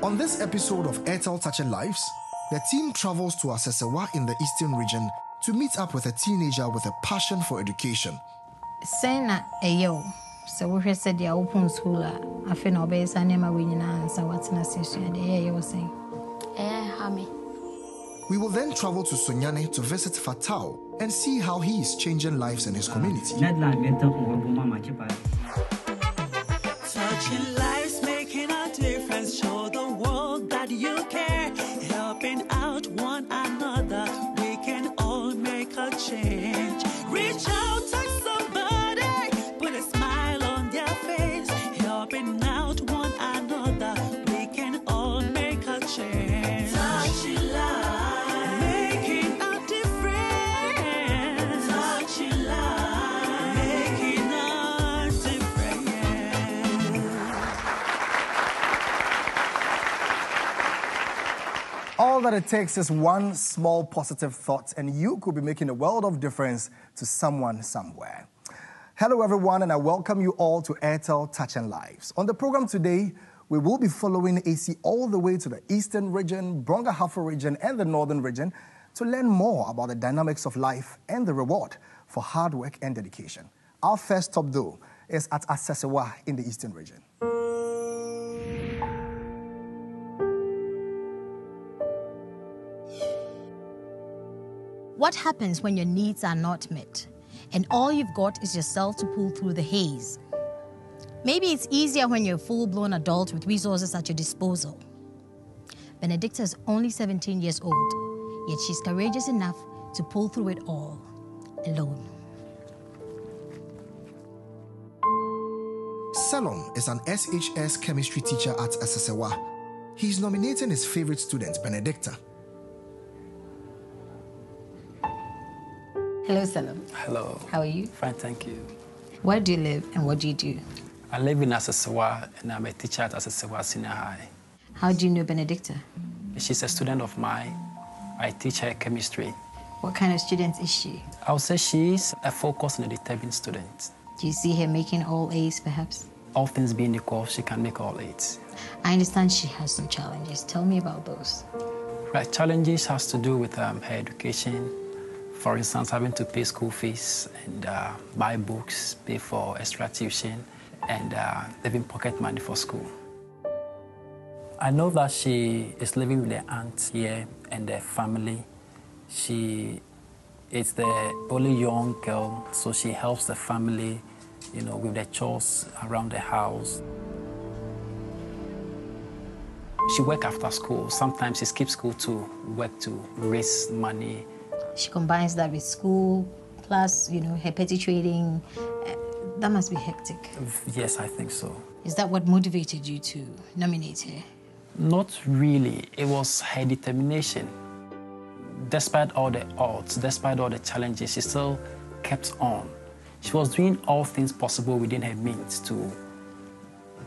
On this episode of Airtel Touching Lives, the team travels to Asesewa in the Eastern region to meet up with a teenager with a passion for education. Sena ayo, so we said the open school. I feel no base and never winning answer what's in a session. You were saying, Hammy. We will then travel to Sunyane to visit Fatau and see how he is changing lives in his community. Touching lives, making a difference, show the world that you care, helping out one another, we can all make a change. Reach out, touch somebody, put a smile on their face, helping out one another, we can all make a change. Touching lives, making a difference. Touching lives, making a difference. All that it takes is one small positive thought, and you could be making a world of difference to someone somewhere. Hello, everyone, and I welcome you all to Airtel Touching Lives. On the program today, we will be following AC all the way to the Eastern region, Brongahafo region, and the Northern region to learn more about the dynamics of life and the reward for hard work and dedication. Our first stop, though, is at Asesewa in the Eastern region. what happens when your needs are not met and all you've got is yourself to pull through the haze? Maybe it's easier when you're a full-blown adult with resources at your disposal. Benedicta is only 17 years old, yet she's courageous enough to pull through it all, alone. Salom is an SHS chemistry teacher at Asesewa. He's nominating his favorite student, Benedicta. Hello, Salom. Hello. How are you? Fine, thank you. Where do you live and what do you do? I live in Asesewa and I'm a teacher at Asesewa Senior High. How do you know Benedicta? She's a student of mine. I teach her chemistry. What kind of student is she? I would say she's a focused and a determined student. Do you see her making all A's, perhaps? All things being equal, she can make all A's. I understand she has some challenges. Tell me about those. Right, challenges has to do with her education. For instance, having to pay school fees and buy books, pay for extra tuition, and even pocket money for school. I know that she is living with her aunt here and their family. She is the only young girl, so she helps the family, with the chores around the house. She works after school. Sometimes she skips school to work to raise money. She combines that with school, plus, her petty trading. That must be hectic. Yes, I think so. Is that what motivated you to nominate her? Not really. It was her determination. Despite all the odds, despite all the challenges, she still kept on. She was doing all things possible within her means to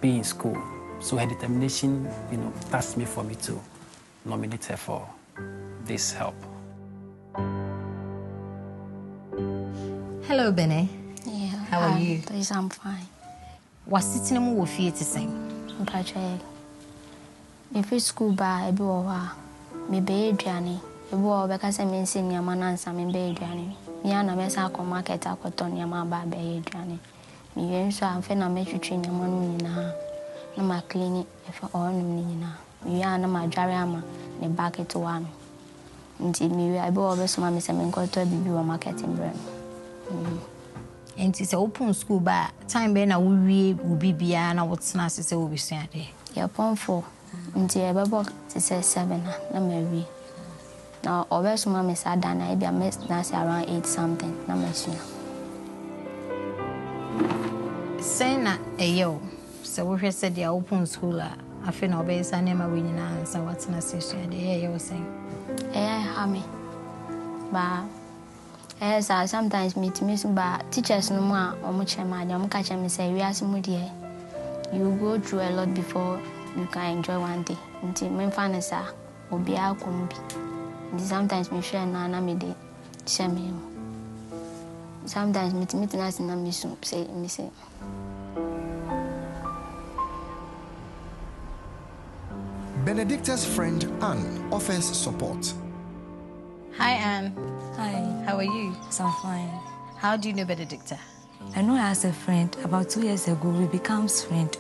be in school. So her determination, touched me for me to nominate her for this help. Hello, Bene. Yeah. How are you? Please, I'm fine. What's sitting in your feet to sing? I'm patrol. If it's school by a boa, maybe Johnny. A boa because I'm in senior man and some in Bay Johnny. Yana Messaco market a cotton yama by Johnny. Me, so I'm finna make you train your money in her. No, my clinic if all Nina. Yana, my jarama, the back it to one. Until me, I bought over some mammy and got to be your marketing brand. And it's an open school, but time being a will be beyond what's nice will be Saturday. You're upon 4 until I bought to say 7, no maybe. Now, always mammy sat down, I be a mess around 8 something, no machine. Say not a yo. So we said the open school. I feel no base and never winning answer what's in a session. You were saying, Hammy. But yes, I sometimes meet but teachers no more or much I'm catching me say, we are some dear. You go through a lot before you can enjoy one day. Until my finance will be our combi. Sometimes me share Nana me day, share me. Sometimes meeting us in a mission, say, me say. Benedicta's friend Anne offers support. Hi, Anne. Hi. How are you? I'm fine. How do you know Benedicta? I know her as a friend. About 2 years ago, we became friends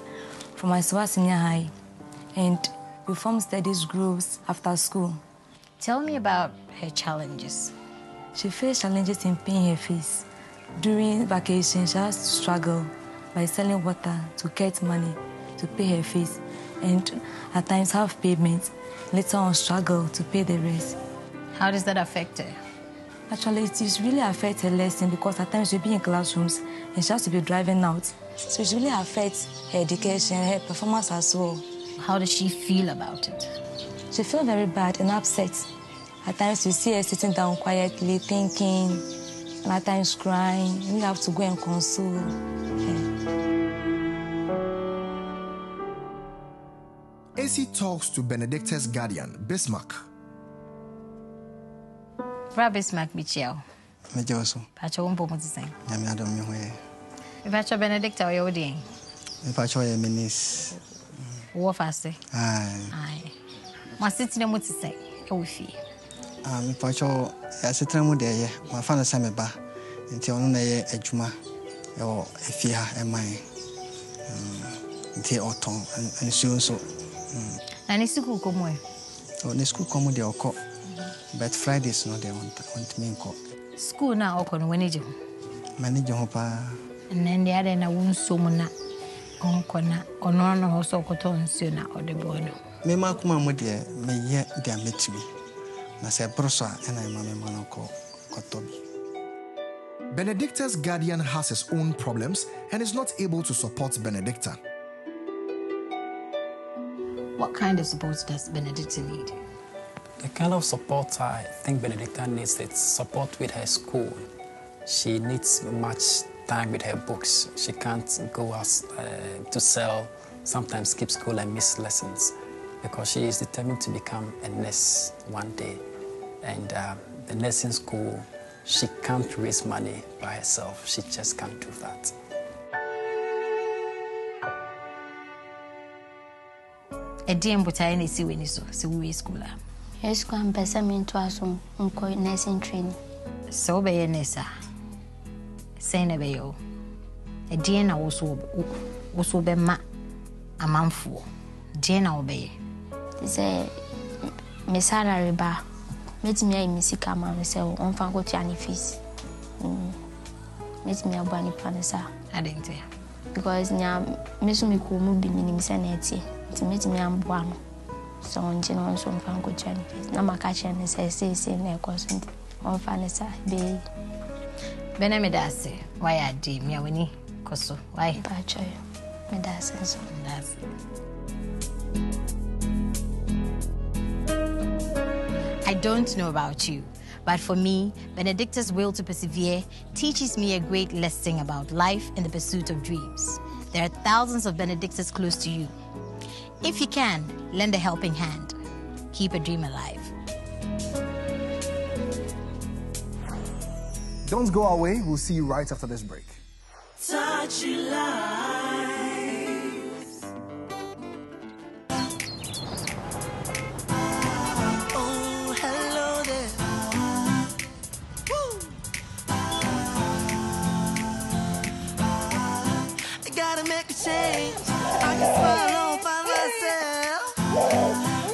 from my senior high. And we formed studies groups after school. Tell me about her challenges. She faced challenges in paying her fees. During vacation, she has to struggle by selling water to get money to pay her fees. And at times have payments. Later on, struggle to pay the rest. How does that affect her? Actually, it is really affect her lesson because at times she'll be in classrooms and she has to be driving out. So it really affects her education, her performance as well. How does she feel about it? She feels very bad and upset. At times you see her sitting down quietly, thinking, and at times crying. You have to go and console her. AC talks to Benedicta's guardian, Bismarck. Bra Bismarck Michel. Mejoso. Pacho wumpo mutiseng. Nyame adom me hoye. Pacho Benedicta oyo odien. Me pacho ye minis. Wo fase. Ai. Ma sitine mutiseng e wo fie. Me pacho ya sitire mu de ye. Ma fa na se me ba. Nti onu na ye adwuma e wo efie ha e man. Nti oton ansuo so. Na ni school komo e. So ni school komo de okọ. But Fridays no they want me ko. School na okọ no wani je ho. Manage ho pa. And the other na wunso mu na onko na ono no ho so koto nsuo na odebo no. Me ma kuma mo de me ye de ametimi. Na se broso a na ma me ma no ko kotobi. Benedicta's guardian has his own problems and is not able to support Benedicta. What kind of support does Benedicta need? The kind of support I think Benedicta needs is support with her school. She needs much time with her books. She can't go out to sell, sometimes skip school and miss lessons because she is determined to become a nurse one day. And the nursing school, she can't raise money by herself. She just can't do that. A DM butai ne si weni so we school. Yes, go and pesa me into aso unko nursing training. So be ye nesa. Say ne be yo. A DM na wo be ma amanfo. DM na wo be. Say me salary ba. Metimi ayi misika ma me say on fa go tia ni fees. Metimi abani plan sa. I didn't tell. Because nya me so me ko mu bi minim say na eti. Metimi amboa no. So on general so fan go tia ni fees. Na maka tia ne say na cost on fa ne sa be. Bena me da say why ade me awani koso. Why? Ba choy. Me da say so. That's I don't know about you, but for me, Benedicta's will to persevere teaches me a great lesson about life and the pursuit of dreams. There are thousands of Benedictas close to you. If you can, lend a helping hand. Keep a dream alive. Don't go away. We'll see you right after this break. Touch your life. Change. I can smile by myself,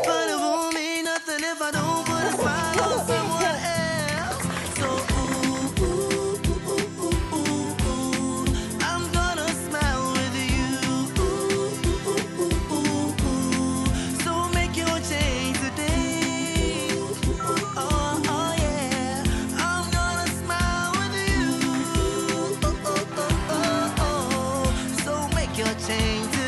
but it won't mean nothing if I don't put a smile on someone else. So I'm gonna smile with you. So make your change today. Oh yeah, I'm gonna smile with you. So make your change today.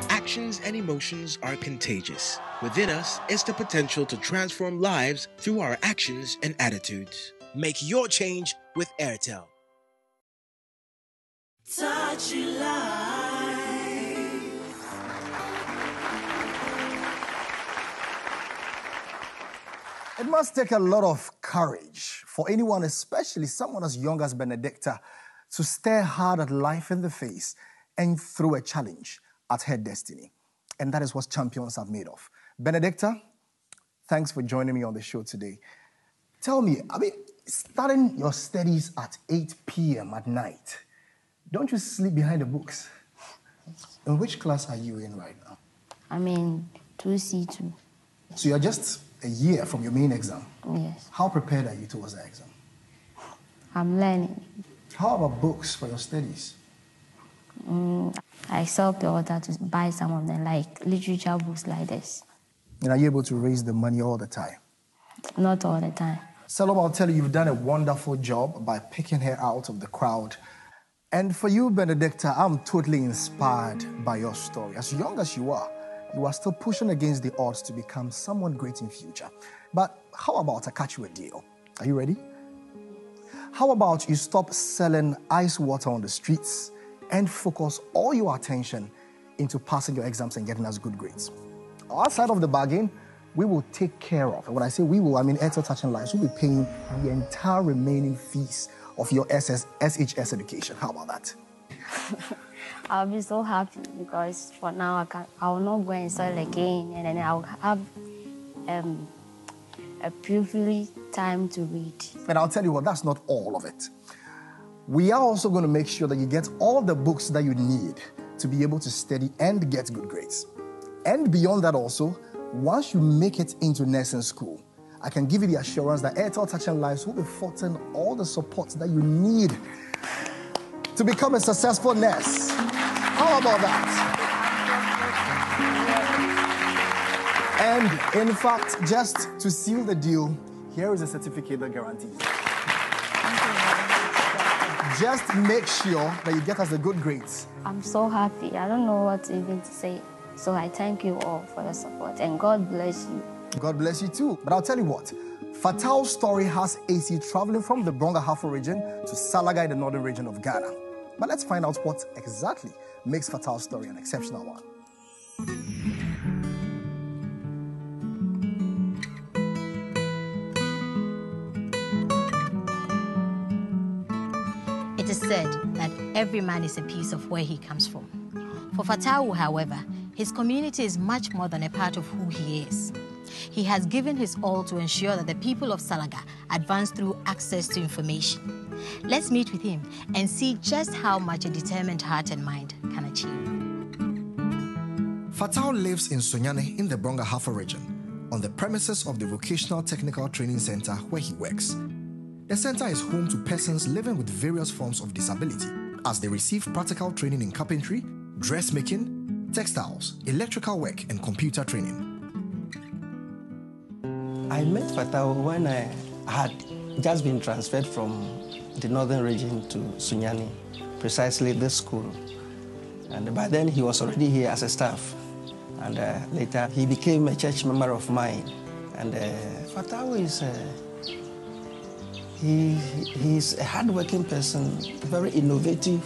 Actions and emotions are contagious. Within us is the potential to transform lives through our actions and attitudes. Make your change with Airtel. Touch your life. It must take a lot of courage for anyone, especially someone as young as Benedicta, to stare hard at life in the face and threw a challenge at her destiny. And that is what champions are made of. Benedicta, thanks for joining me on the show today. Tell me, starting your studies at 8 p.m. at night, don't you sleep behind the books? In which class are you in right now? I'm in 2C2. So you're just a year from your main exam? Yes. How prepared are you towards the exam? I'm learning. How about books for your studies? I sell pure water to buy some of them, like literature books like this. And are you able to raise the money all the time? Not all the time. Salome, I'll tell you, you've done a wonderful job by picking her out of the crowd. And for you, Benedicta, I'm totally inspired by your story. As young as you are still pushing against the odds to become someone great in future. But how about I catch you a deal? Are you ready? How about you stop selling ice water on the streets and focus all your attention into passing your exams and getting us good grades? Our side of the bargain, we will take care of. And when I say we will, I mean Airtel Touch and Lives. We'll be paying the entire remaining fees of your SHS education. How about that? I'll be so happy because for now I will not go and sell again, and then I'll have a privileged time to read. And I'll tell you what, that's not all of it. We are also going to make sure that you get all the books that you need to be able to study and get good grades. And beyond that also, once you make it into nursing school, I can give you the assurance that Airtel Touch and Lives will be affording all the support that you need to become a successful nurse. How about that? And in fact, just to seal the deal, here is a certificate that guarantees. Just make sure that you get us the good grades. I'm so happy. I don't know what even to say. So I thank you all for your support, and God bless you. God bless you too. But I'll tell you what, Fatau's story has AC traveling from the Brong-Ahafo region to Salaga in the northern region of Ghana. But let's find out what exactly makes Fatau's story an exceptional one. It is said that every man is a piece of where he comes from. For Fatau, however, his community is much more than a part of who he is. He has given his all to ensure that the people of Salaga advance through access to information. Let's meet with him and see just how much a determined heart and mind can achieve. Fatau lives in Sonyane in the Brong-Ahafo region, on the premises of the Vocational Technical Training Center where he works. The center is home to persons living with various forms of disability, as they receive practical training in carpentry, dressmaking, textiles, electrical work, and computer training. I met Fatau when I had just been transferred from the northern region to Sunyani, precisely this school. And by then he was already here as a staff. And later he became a church member of mine. And Fatau is he's a hardworking person, very innovative.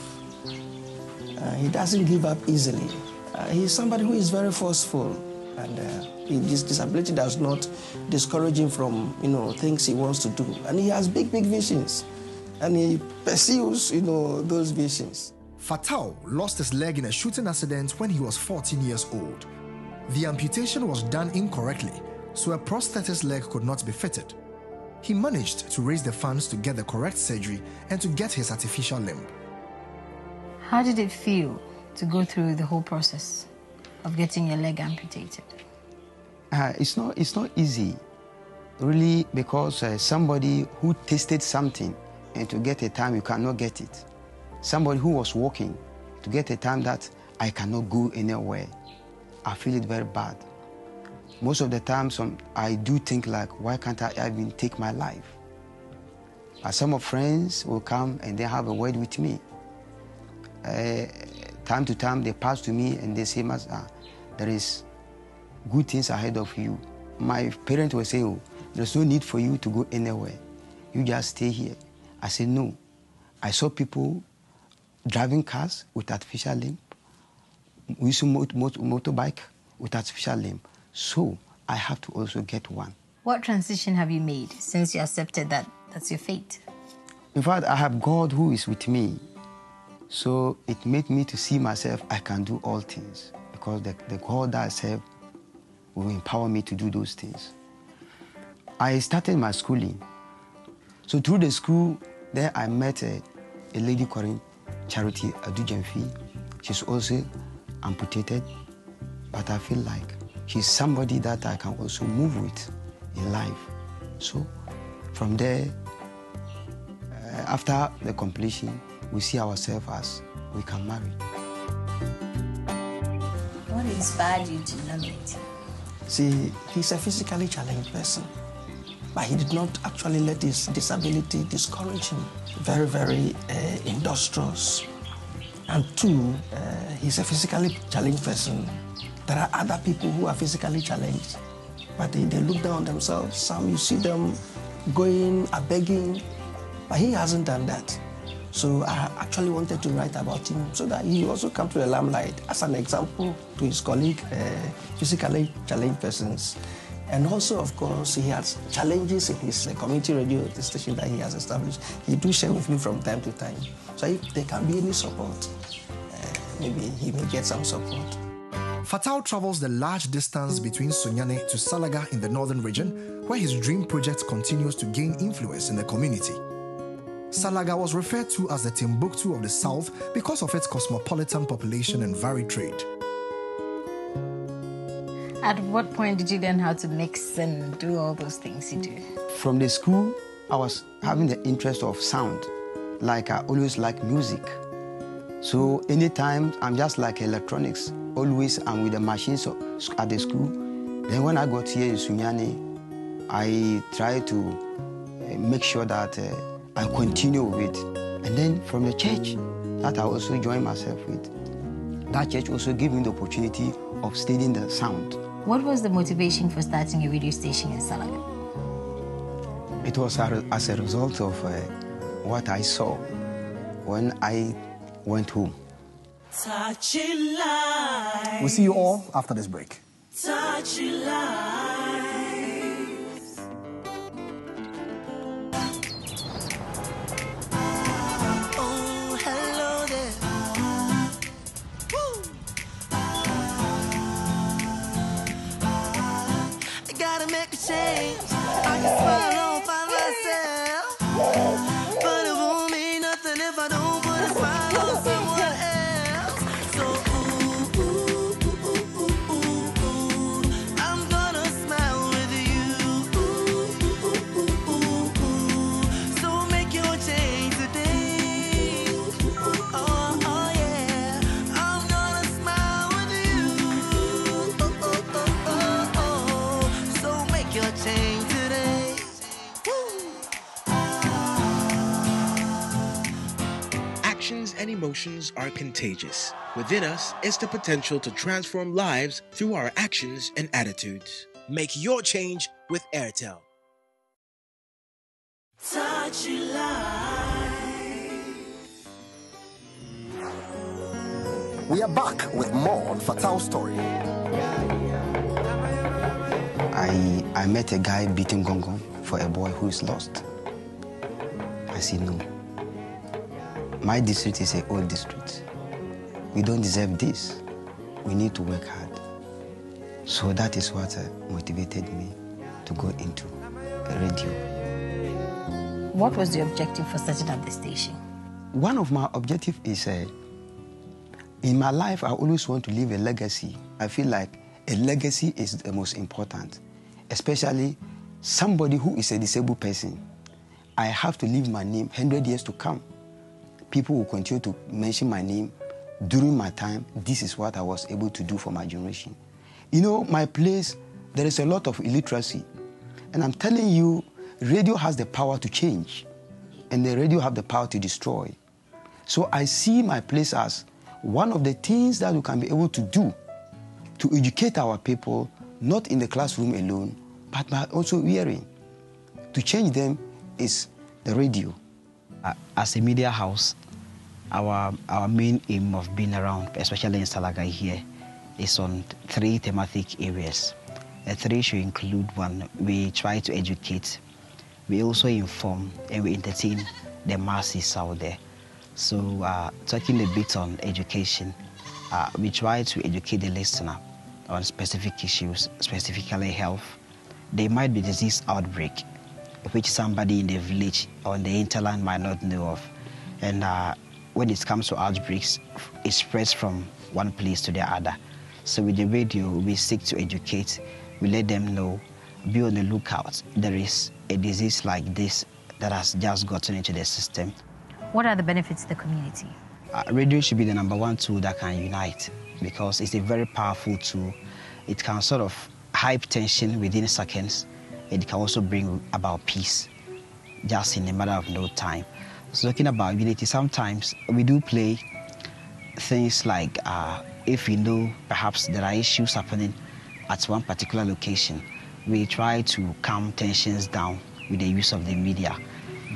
He doesn't give up easily. He's somebody who is very forceful, and his disability does not discourage him from, things he wants to do. And he has big, big visions, and he pursues, those visions. Fatau lost his leg in a shooting accident when he was 14 years old. The amputation was done incorrectly, so a prosthetic leg could not be fitted. He managed to raise the funds to get the correct surgery and to get his artificial limb. How did it feel to go through the whole process of getting your leg amputated? It's not easy, really, because somebody who tasted something and to get a time you cannot get it. Somebody who was walking to get a time that I cannot go anywhere. I feel it very bad. Most of the time, I do think like, why can't I even take my life? Some of friends will come and they have a word with me. Time to time, they pass to me and they say, there is good things ahead of you. My parents will say, oh, there's no need for you to go anywhere. You just stay here. I said, no. I saw people driving cars with artificial limb, using motorbike with artificial limb. So I have to also get one. What transition have you made since you accepted that that's your fate? In fact, I have God who is with me. So it made me to see myself, I can do all things because the God that I serve will empower me to do those things. I started my schooling. So through the school, there I met a lady called Charity Adujemfi. She's also amputated, but I feel like she's somebody that I can also move with in life. So from there, after the completion, we see ourselves as we can marry. What inspired you to nominate him? See, he's a physically challenged person, but he did not actually let his disability discourage him. Very, very industrious. And two, he's a physically challenged person. There are other people who are physically challenged, but they look down on themselves. Some, you see them going, begging, but he hasn't done that. So I actually wanted to write about him so that he also come to the limelight as an example to his colleague, physically challenged persons. And also, of course, he has challenges in his community radio station that he has established. He do share with me from time to time. So if there can be any support, maybe he may get some support. Fatau travels the large distance between Sunyane to Salaga in the northern region, where his dream project continues to gain influence in the community. Salaga was referred to as the Timbuktu of the South because of its cosmopolitan population and varied trade. At what point did you learn how to mix and do all those things you do? From the school, I was having the interest of sound. Like I always like music. So anytime I'm just like electronics, always I'm with the machines at the school. Then when I got here in Sunyane, I try to make sure that I continue with it. And then from the church that I also joined myself with, that church also gave me the opportunity of studying the sound. What was the motivation for starting a radio station in Salaga? It was as a result of what I saw when I went home. Touching lives. We'll see you all after this break. Touching lives. Oh, hello there. Woo. I gotta make a change. I can smile all by myself, but it won't mean nothing if I don't put a smile on someone else. So I'm gonna smile with you. So make your change today. Oh yeah, I'm gonna smile with you. So make your change today. Actions and emotions are contagious. Within us is the potential to transform lives through our actions and attitudes. Make your change with Airtel. Touching lives. We are back with more on Fatau's story. I met a guy beating gong for a boy who is lost. I said, no. My district is an old district. We don't deserve this. We need to work hard. So that is what motivated me to go into radio. What was the objective for setting up the station? One of my objectives is, in my life, I always want to leave a legacy. I feel like a legacy is the most important, especially somebody who is a disabled person. I have to leave my name 100 years to come. People will continue to mention my name during my time. This is what I was able to do for my generation. You know, my place, there is a lot of illiteracy. And I'm telling you, radio has the power to change. And the radio have the power to destroy. So I see my place as one of the things that we can be able to do to educate our people, not in the classroom alone, but by also hearing. To change them is the radio. As a media house, our main aim of being around, especially in Salaga here, is on 3 thematic areas. The 3 should include: 1, we try to educate, we also inform, and we entertain the masses out there. So talking a bit on education, we try to educate the listener on specific issues, specifically health. There might be disease outbreak, which somebody in the village or in the hinterland might not know of. And when it comes to outbreaks, it spreads from one place to the other. So with the radio, we seek to educate. We let them know, be on the lookout. There is a disease like this that has just gotten into the system. What are the benefits to the community? Radio should be the #1 tool that can unite, because it's a very powerful tool. It can sort of hype tension within seconds. It can also bring about peace just in a matter of no time. So talking about unity, sometimes we do play things like if we know perhaps there are issues happening at one particular location, we try to calm tensions down with the use of the media.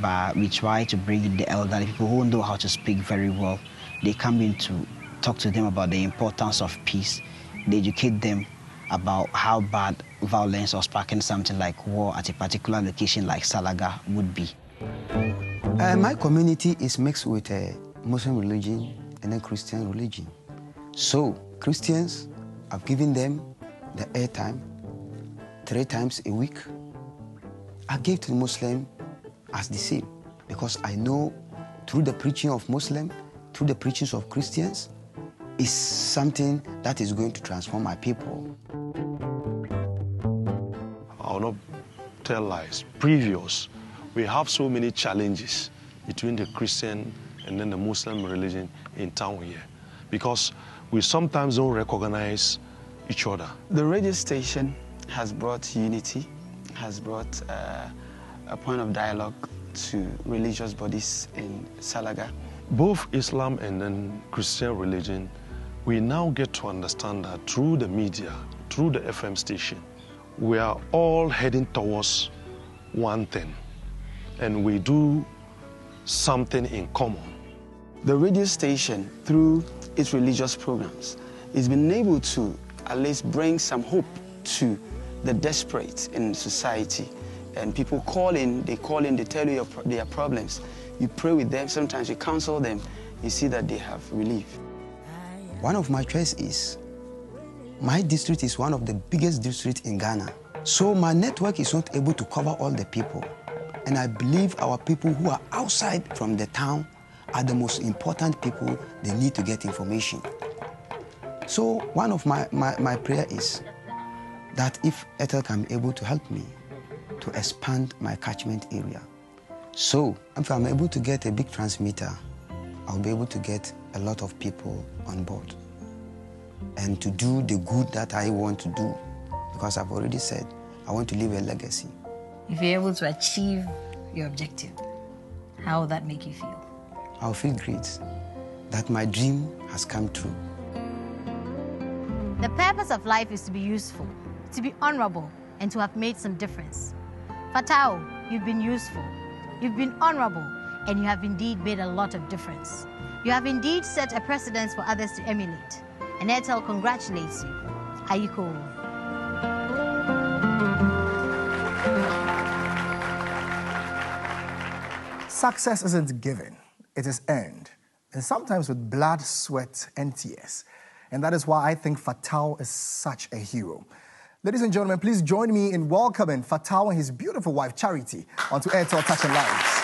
But we try to bring in the elderly, people who know how to speak very well. They come in to talk to them about the importance of peace. They educate them about how bad violence or sparking something like war at a particular location like Salaga would be. My community is mixed with Muslim religion and then Christian religion. So Christians, I've given them the airtime 3 times a week. I give to the Muslim as the same, because I know through the preaching of Muslim, through the preachings of Christians, is something that is going to transform my people. I'll not tell lies. Previous, we have so many challenges between the Christian and then the Muslim religion in town here, because we sometimes don't recognize each other. The radio station has brought unity, has brought a point of dialogue to religious bodies in Salaga. Both Islam and then Christian religion, we now get to understand that through the media, through the FM station, we are all heading towards one thing, and we do something in common. The radio station, through its religious programs, has been able to at least bring some hope to the desperate in society. And people call in, they tell you their problems. You pray with them, sometimes you counsel them, you see that they have relief. One of my choices is, my district is one of the biggest districts in Ghana. So my network is not able to cover all the people. And I believe our people who are outside from the town are the most important people. They need to get information. So one of my prayer is that if Airtel can be able to help me to expand my catchment area. So if I'm able to get a big transmitter, I'll be able to get a lot of people on board and to do the good that I want to do, because I've already said I want to leave a legacy. If you're able to achieve your objective, how will that make you feel? I'll feel great that my dream has come true. The purpose of life is to be useful, to be honorable, and to have made some difference. Fatau, you've been useful, you've been honorable, and you have indeed made a lot of difference. You have indeed set a precedence for others to emulate. And Airtel congratulates you. Ayiko. Success isn't given, it is earned, and sometimes with blood, sweat, and tears. And that is why I think Fatau is such a hero. Ladies and gentlemen, please join me in welcoming Fatau and his beautiful wife, Charity, onto Airtel Touch and Lives.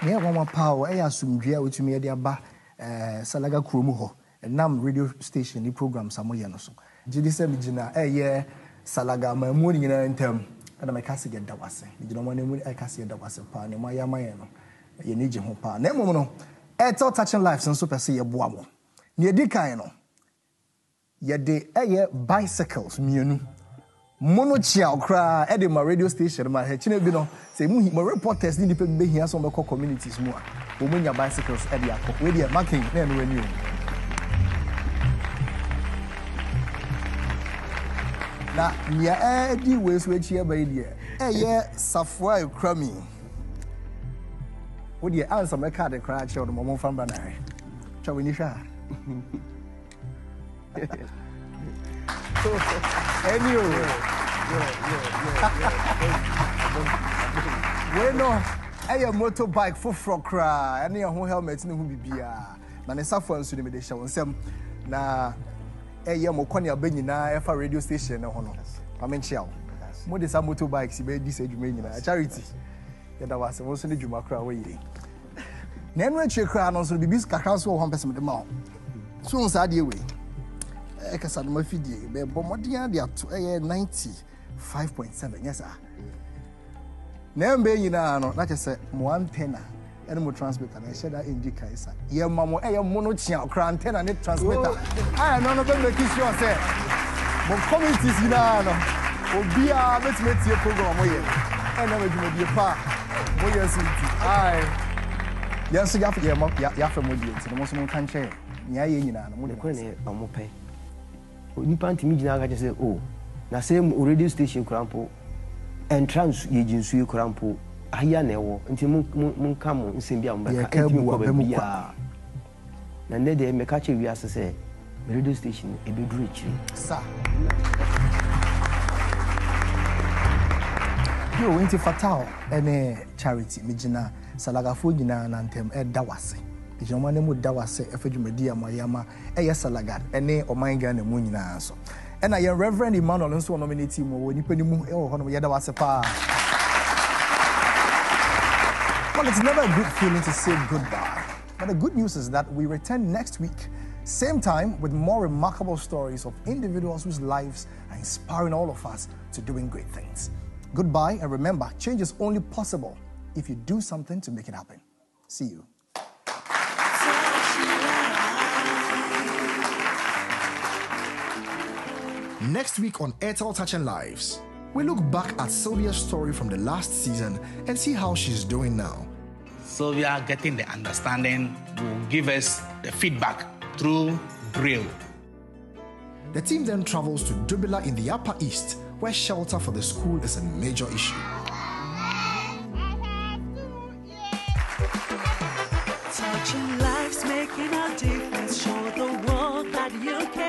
Yeah, one power. I assume we are to me the Aba Salaga Krumu and Nam radio station. The program Samoyano. Jidi Semijina, yeah, Salaga, my morning in term, and my cassie get that was. You don't want to cassie that was a pan, my yamayano. You need your home pan. Nemono, Airtel Touch and Lives and Super See a Boamo. Near Dikaino. Yede bicycles mienu mono chia okra e de ma radio station ma he chine bi no say mu reporters ni pe be hia so meko communities mu a wo munya bicycles e de akọ we de marking na no wani o na nya di we so echi e ba de ye safwa ekra mi wo de answer me card kra che o mo mo famba na twa we ni hwa Bueno, Aya motorbike for cry. Any who helmet no who be na ne safo nso de me de hye wonsem na aya mokwane abanyina efa radio station ne ho no. Amenchiao. Mo de sa motorbikes be di sa dwuma nyina. Charity. Yeda wase mo so ne dwuma kra wo yire. Na enu achie kra no so bibis kakra so wo ho pese me de ma. So on sa de we. Ekasa no mafidie be bo modern de ato 95.7 yes sir. Na mbe nyina no na chese mo antenna ene mo transmitter na sheda NG kaisa ye mamo mo no chia okra antenna ne transmitter ah no be make sure say mo communities nyina no obia betimeti program mo ye ene me dwuma die pa mo ye sinti ai yes ya fa mo die nti mo so mo kan che nya ye nyina no mo de ko ne mo pe nipa ntimi gyina ga say oh na say radio station kurampo entrance ye jinsu kurampo aya na ewo nti mun ka mo nsem bia mo beka ntimi ko ba bia na ne de me ka che wi ase say radio station e be duru chiri sa yo wenti Fatau ene Charity me gyina salagafo gyina na ntem e da wase ejoma ne mu da wase efadwumadi amayama eye salaga ene oman Ghana mu nyina so ena ye Reverend Emmanuel nso nominate mo wo nipa ni mu e ho no ye da wase pa. Well, it's never a good feeling to say goodbye. But the good news is that we return next week, same time, with more remarkable stories of individuals whose lives are inspiring all of us to doing great things. Goodbye, and remember, change is only possible if you do something to make it happen. See you. Next week on Airtel Touching Lives, we look back at Sylvia's story from the last season and see how she's doing now. Sylvia, getting the understanding, will give us the feedback through drill. The team then travels to Dubila in the Upper East, where shelter for the school is a major issue. Touching lives, making a difference. Show the world that you can.